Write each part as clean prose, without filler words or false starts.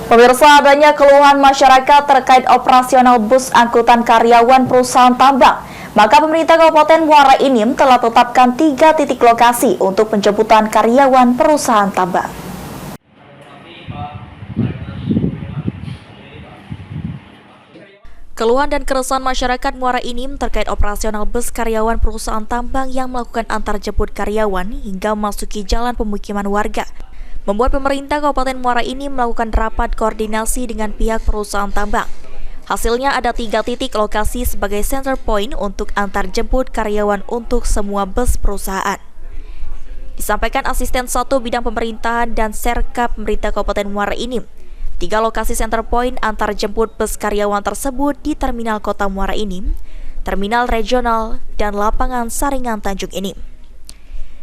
Pemirsa, adanya keluhan masyarakat terkait operasional bus angkutan karyawan perusahaan tambang. Maka pemerintah Kabupaten Muara Enim telah tetapkan 3 titik lokasi untuk penjemputan karyawan perusahaan tambang. Keluhan dan keresahan masyarakat Muara Enim terkait operasional bus karyawan perusahaan tambang yang melakukan antar jemput karyawan hingga memasuki jalan pemukiman warga membuat pemerintah Kabupaten Muara Enim melakukan rapat koordinasi dengan pihak perusahaan tambang. Hasilnya ada 3 titik lokasi sebagai center point untuk antar jemput karyawan untuk semua bus perusahaan. Disampaikan Asisten 1 Bidang Pemerintahan dan Serkap Pemerintah Kabupaten Muara Enim, 3 lokasi center point antar jemput bus karyawan tersebut di Terminal Kota Muara Enim, Terminal Regional, dan Lapangan Saringan Tanjung Enim.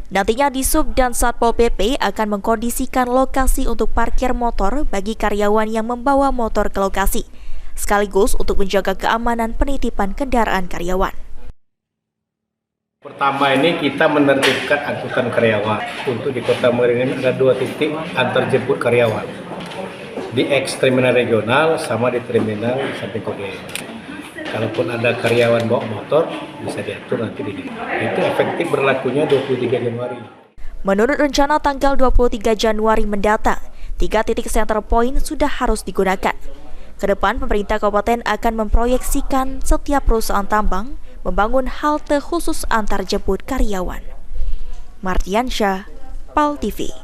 Nantinya Disub dan Satpol PP akan mengkondisikan lokasi untuk parkir motor bagi karyawan yang membawa motor ke lokasi, sekaligus untuk menjaga keamanan penitipan kendaraan karyawan. Pertama ini kita menertibkan angkutan karyawan. Untuk di Kota Muara Enim ada 2 titik antar jemput karyawan. Di Terminal Regional sama di Terminal Samping Koge. Kalaupun ada karyawan bawa motor, bisa diatur nanti di situ. Itu efektif berlakunya 23 Januari. Menurut rencana tanggal 23 Januari mendatang, 3 titik center point sudah harus digunakan. Kedepan, pemerintah kabupaten akan memproyeksikan setiap perusahaan tambang membangun halte khusus antar jemput karyawan. Martiansyah, PAL TV.